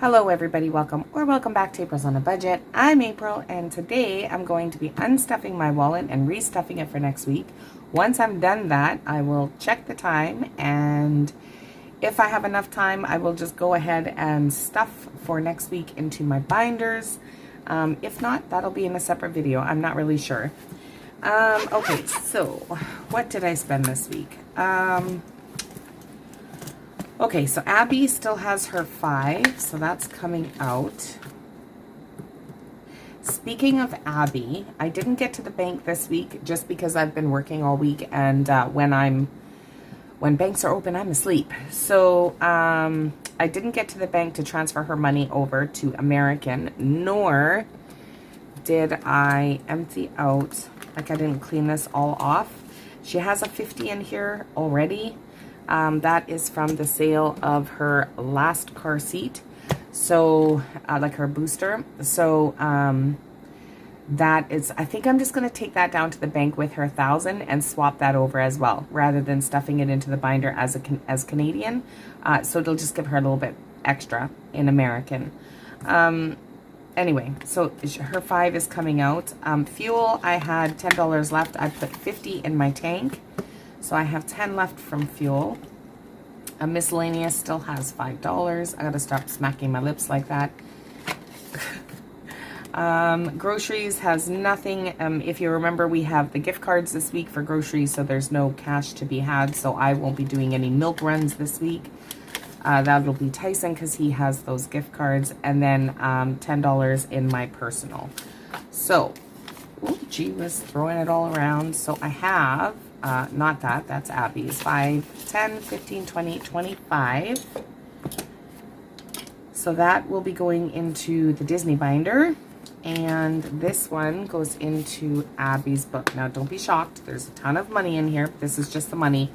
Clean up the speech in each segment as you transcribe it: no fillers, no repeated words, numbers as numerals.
Hello everybody, welcome back to April's on a Budget. I'm April and today I'm going to be unstuffing my wallet and restuffing it for next week. Once I'm done that, I will check the time, and if I have enough time, I will just go ahead and stuff for next week into my binders. If not, that'll be in a separate video. I'm not really sure. Okay, so what did I spend this week? Okay, so Abby still has her 5, so that's coming out. Speaking of Abby, I didn't get to the bank this week just because I've been working all week, and when banks are open, I'm asleep. So I didn't get to the bank to transfer her money over to American, nor did I empty out, like I didn't clean this all off. She has a 50 in here already. That is from the sale of her last car seat, so like her booster. So that is, I think I'm just going to take that down to the bank with her 1,000 and swap that over as well, rather than stuffing it into the binder as Canadian. So it'll just give her a little bit extra in American. Anyway, so her 5 is coming out. Fuel, I had $10 left. I put 50 in my tank. So I have 10 left from fuel. Miscellaneous still has $5. I gotta stop smacking my lips like that. Groceries has nothing. If you remember, we have the gift cards this week for groceries, so there's no cash to be had. So I won't be doing any milk runs this week. That'll be Tyson because he has those gift cards. And then $10 in my personal. So, ooh, gee was throwing it all around. So I have... not that, that's Abby's. 5, 10, 15, 20, 25. So that will be going into the Disney binder. And this one goes into Abby's book. Now, don't be shocked. There's a ton of money in here. This is just the money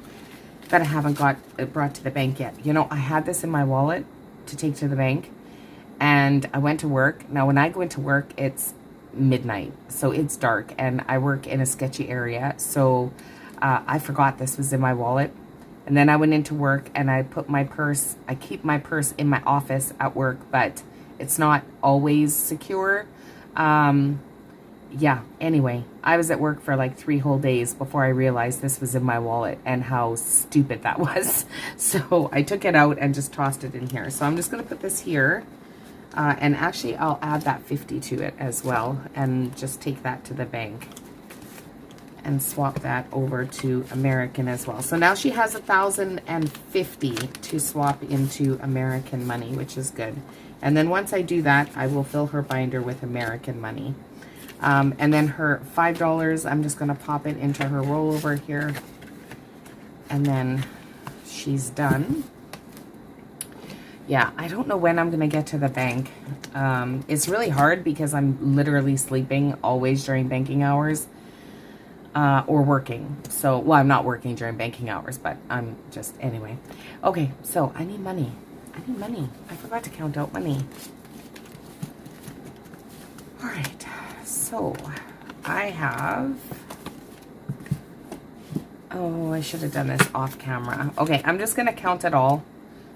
that I haven't got brought to the bank yet. You know, I had this in my wallet to take to the bank. And I went to work. Now, when I go into work, it's midnight. So it's dark. And I work in a sketchy area. So... I forgot this was in my wallet, and then I went into work and I put my purse, I keep my purse in my office at work, but it's not always secure. Yeah, anyway, I was at work for like 3 whole days before I realized this was in my wallet and how stupid that was. So I took it out and just tossed it in here. So I'm just going to put this here, and actually I'll add that 50 to it as well and just take that to the bank and swap that over to American as well. So now she has 1,050 to swap into American money, which is good. And then once I do that, I will fill her binder with American money. And then her $5, I'm just going to pop it into her rollover here. And then she's done. Yeah, I don't know when I'm going to get to the bank. It's really hard because I'm literally sleeping always during banking hours. Or working. So, well, I'm not working during banking hours, but I'm just, anyway. Okay, so I need money. I need money. I forgot to count out money. All right, so I have, oh, I should have done this off camera. Okay, I'm just going to count it all.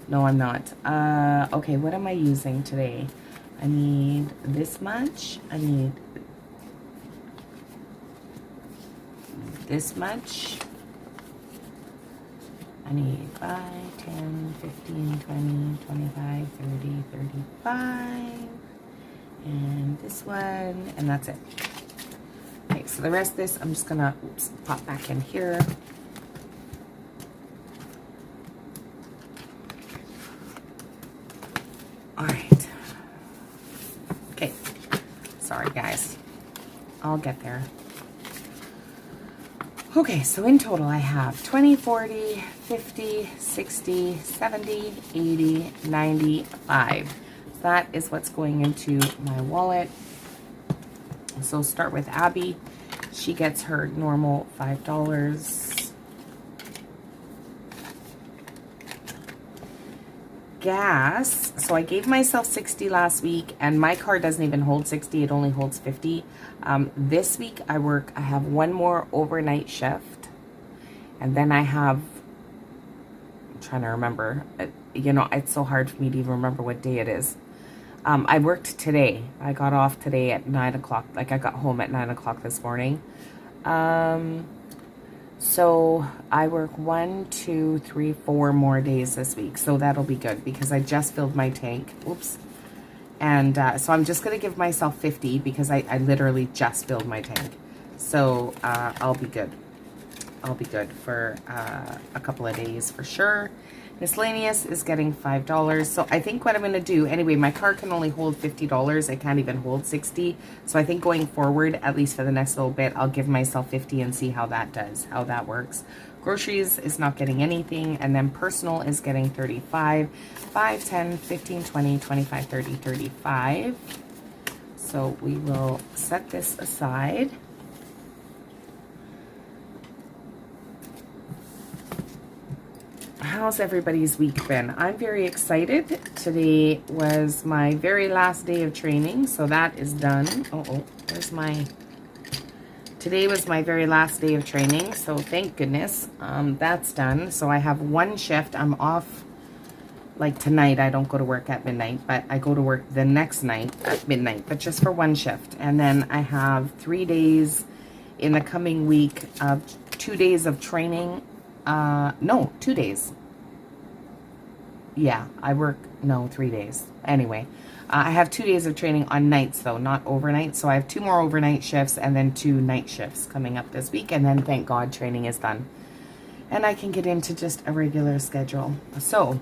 No, I'm not. Okay, what am I using today? I need this much. I need this much. I need 5, 10, 15, 20, 25, 30, 35. And this one, and that's it. Okay, so the rest of this, I'm just gonna, oops, pop back in here. All right. Okay, sorry guys. I'll get there. Okay, so in total I have 20, 40, 50, 60, 70, 80, 95. So that is what's going into my wallet. So start with Abby. She gets her normal $5. Gas. So I gave myself 60 last week, and my car doesn't even hold 60. It only holds 50. This week I have one more overnight shift, and then I have, I'm trying to remember, you know, it's so hard for me to even remember what day it is. I worked today. I got off today at 9 o'clock. Like, I got home at 9 o'clock this morning. So I work 1, 2, 3, 4 more days this week. So that'll be good because I just filled my tank. Oops. And so I'm just going to give myself 50 because I literally just filled my tank. So I'll be good. I'll be good for a couple of days for sure. Miscellaneous is getting $5. So I think what I'm going to do, anyway, my card can only hold $50. It can't even hold 60. So I think going forward, at least for the next little bit, I'll give myself 50 and see how that does, how that works. Groceries is not getting anything. And then personal is getting 35, 5, 10, 15, 20, 25, 30, 35. So we will set this aside. How's everybody's week been? I'm very excited. Today was my very last day of training, so that is done. Where's my... Today was my very last day of training, so thank goodness that's done. So I have one shift. I'm off, like tonight. I don't go to work at midnight, but I go to work the next night at midnight, but just for one shift. And then I have 3 days in the coming week of 2 days of training. No, 2 days. Yeah, I work, no, 3 days. Anyway, I have 2 days of training on nights though, not overnight. So I have 2 more overnight shifts and then 2 night shifts coming up this week. And then thank God training is done. And I can get into just a regular schedule. So,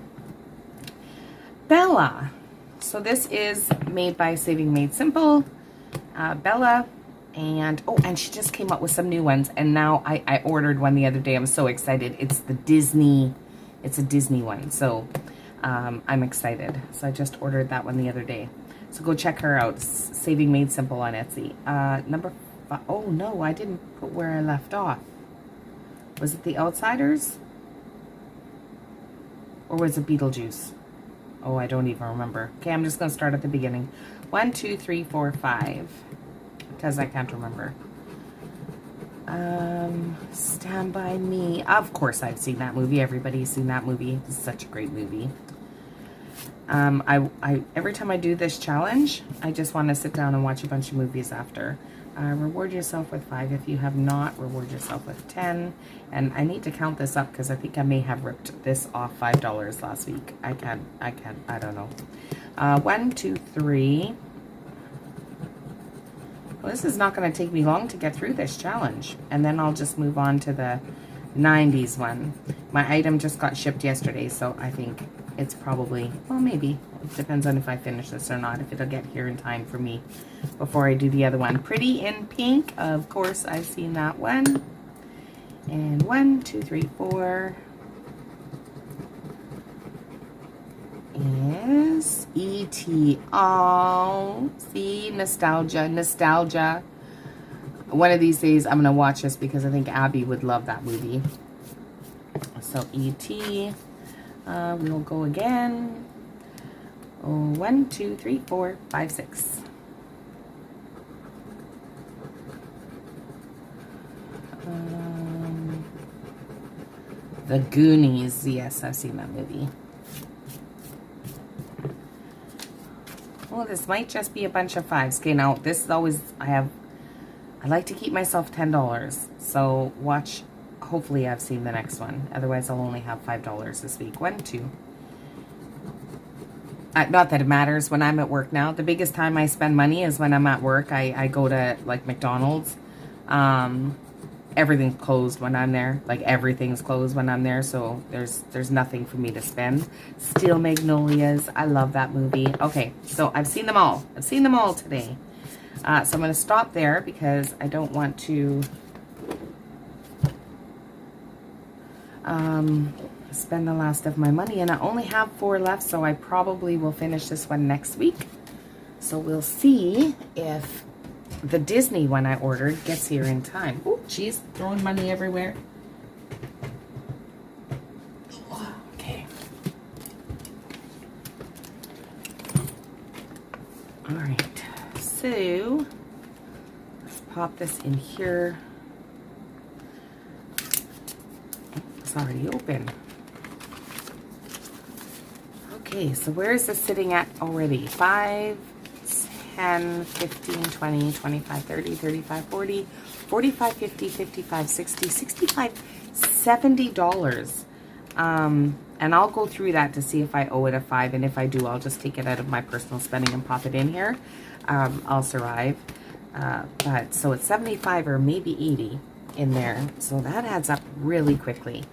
Bella. So this is made by Saving Made Simple. Bella. And, oh, and she just came up with some new ones. And now I ordered one the other day. I'm so excited. It's the Disney, it's a Disney one. So I'm excited. So I just ordered that one the other day. So go check her out. Saving Made Simple on Etsy. Number 5. Oh, no, I didn't put where I left off. Was it The Outsiders? Or was it Beetlejuice? Oh, I don't even remember. Okay, I'm just going to start at the beginning. 1, 2, 3, 4, 5. Because I can't remember. Stand By Me. Of course I've seen that movie. Everybody's seen that movie. It's such a great movie. Every time I do this challenge, I just want to sit down and watch a bunch of movies after. Reward yourself with 5 if you have not. Reward yourself with 10. And I need to count this up because I think I may have ripped this off $5 last week. I don't know. 1, 2, 3. Well, this is not going to take me long to get through this challenge. And then I'll just move on to the 90s one. My item just got shipped yesterday, so I think it's probably, well, maybe. It depends on if I finish this or not, if it'll get here in time for me before I do the other one. Pretty in Pink, of course, I've seen that one. And 1, 2, 3, 4 is E.T. Oh, see, nostalgia. One of these days I'm going to watch this because I think Abby would love that movie. So E.T. We'll go again. 1, 2, 3, 4, 5, 6. The Goonies. Yes, I've seen that movie. Well, this might just be a bunch of 5s. Okay, now this is always, I like to keep myself $10. So watch, hopefully I've seen the next one. Otherwise I'll only have $5 this week. 1, 2. Not that it matters when I'm at work now. The biggest time I spend money is when I'm at work. I go to like McDonald's. Everything's closed when I'm there. Like everything's closed when I'm there. So there's nothing for me to spend. Steel Magnolias. I love that movie. Okay, so I've seen them all. I've seen them all today. So I'm going to stop there because I don't want to spend the last of my money. And I only have 4 left, so I probably will finish this one next week. So we'll see if the Disney one I ordered gets here in time. Oh, geez, throwing money everywhere. Okay. All right. So let's pop this in here. It's already open. Okay, so where is this sitting at already? 5, 10, 15, 20, 25, 30, 35, 40, 45, 50, 55, 60, 65, $70. And I'll go through that to see if I owe it a 5, and if I do, I'll just take it out of my personal spending and pop it in here. I'll survive. But so it's 75 or maybe 80 in there, so that adds up really quickly.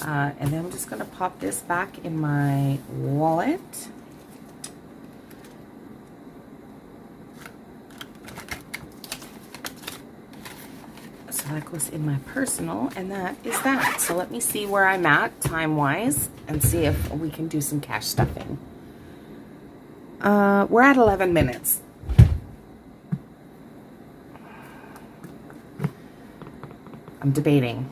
And then I'm just going to pop this back in my wallet. So that goes in my personal, and that is that. So let me see where I'm at time-wise and see if we can do some cash stuffing. We're at 11 minutes. I'm debating.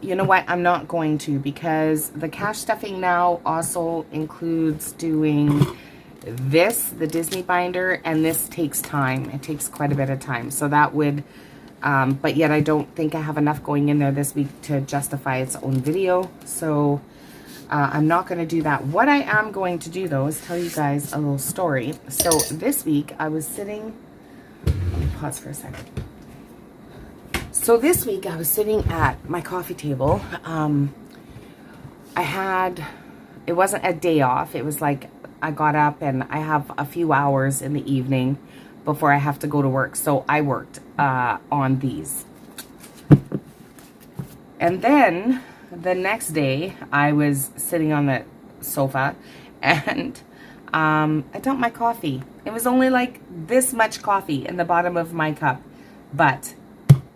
You know what? I'm not going to, because the cash stuffing now also includes doing this, the Disney binder, and this takes time. It takes quite a bit of time. So that would, but yet I don't think I have enough going in there this week to justify its own video. So I'm not going to do that. What I am going to do, though, is tell you guys a little story. So this week I was sitting, let me pause for a second. So this week I was sitting at my coffee table. It wasn't a day off. It was like I got up and I have a few hours in the evening before I have to go to work. So I worked on these. And then the next day I was sitting on the sofa and I dumped my coffee. It was only like this much coffee in the bottom of my cup, but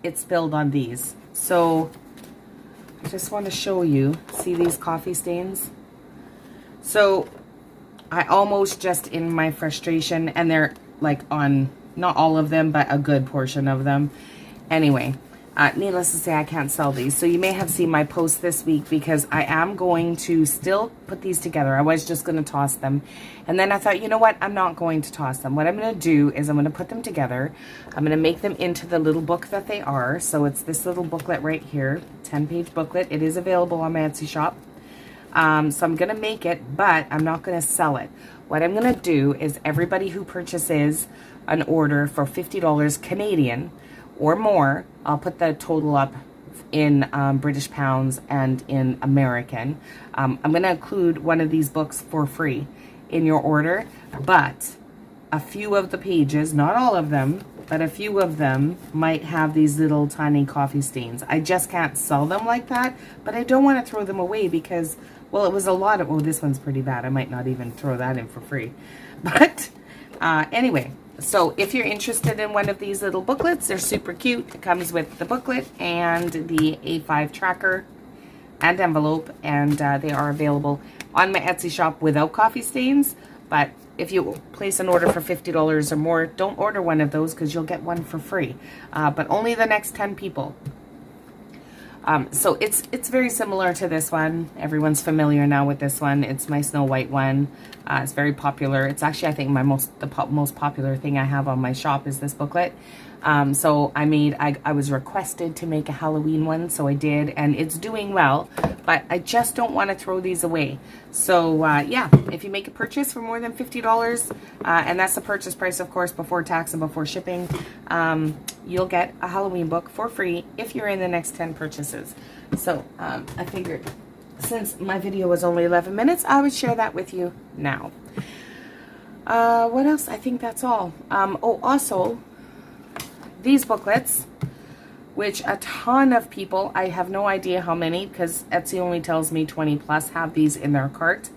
it spilled on these. So I just want to show you, see these coffee stains? So I almost just, in my frustration, and they're like on, not all of them, but a good portion of them. Anyway, needless to say, I can't sell these. So you may have seen my post this week, because I am going to still put these together. I was just going to toss them. And then I thought, you know what? I'm not going to toss them. What I'm going to do is I'm going to put them together. I'm going to make them into the little book that they are. So it's this little booklet right here, 10-page booklet. It is available on my Etsy shop. So I'm going to make it, but I'm not going to sell it. What I'm going to do is everybody who purchases an order for $50 Canadian or more, I'll put the total up in British pounds and in American. I'm going to include one of these books for free in your order, but a few of the pages, not all of them, but a few of them might have these little tiny coffee stains. I just can't sell them like that, but I don't want to throw them away because, well, it was a lot of, oh, this one's pretty bad. I might not even throw that in for free. But anyway, so if you're interested in one of these little booklets, they're super cute. It comes with the booklet and the A5 tracker and envelope, and they are available on my Etsy shop without coffee stains. But if you place an order for $50 or more, don't order one of those because you'll get one for free. But only the next 10 people. So it's very similar to this one. Everyone's familiar now with this one. It's my Snow White one. It's very popular. It's actually, I think, my most popular thing I have on my shop is this booklet. So I was requested to make a Halloween one, so I did, and it's doing well, but I just don't want to throw these away. So yeah, if you make a purchase for more than $50, and that's the purchase price, of course, before tax and before shipping, you'll get a Halloween book for free if you're in the next 10 purchases. So I figured, since my video was only 11 minutes, I would share that with you now. What else? I think that's all. Oh, also, these booklets, which a ton of people, I have no idea how many, because Etsy only tells me 20 plus have these in their cart.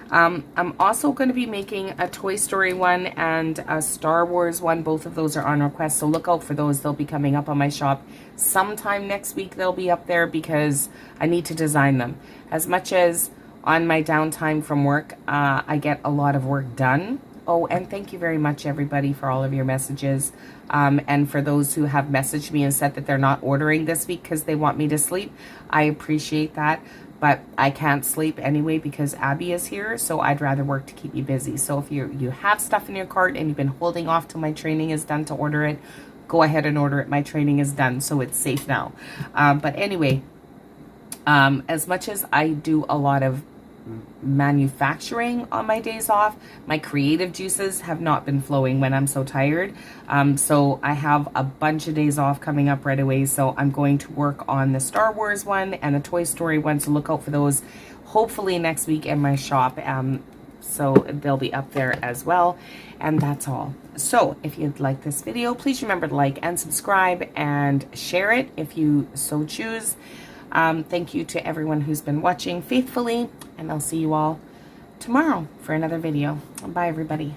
I'm also going to be making a Toy Story one and a Star Wars one. Both of those are on request, so look out for those. They'll be coming up on my shop sometime next week. They'll be up there because I need to design them. As much as on my downtime from work, I get a lot of work done. Oh, and thank you very much, everybody, for all of your messages. And for those who have messaged me and said that they're not ordering this week because they want me to sleep, I appreciate that. But I can't sleep anyway because Abby is here, so I'd rather work to keep you busy. So if you have stuff in your cart and you've been holding off till my training is done to order it, go ahead and order it. My training is done, so it's safe now. But anyway, as much as I do a lot of manufacturing on my days off. My creative juices have not been flowing when I'm so tired. So I have a bunch of days off coming up right away. So I'm going to work on the Star Wars one and the Toy Story one. So look out for those hopefully next week in my shop. So they'll be up there as well. And that's all. So if you'd like this video, please remember to like and subscribe and share it if you so choose. Thank you to everyone who's been watching faithfully, and I'll see you all tomorrow for another video. Bye, everybody.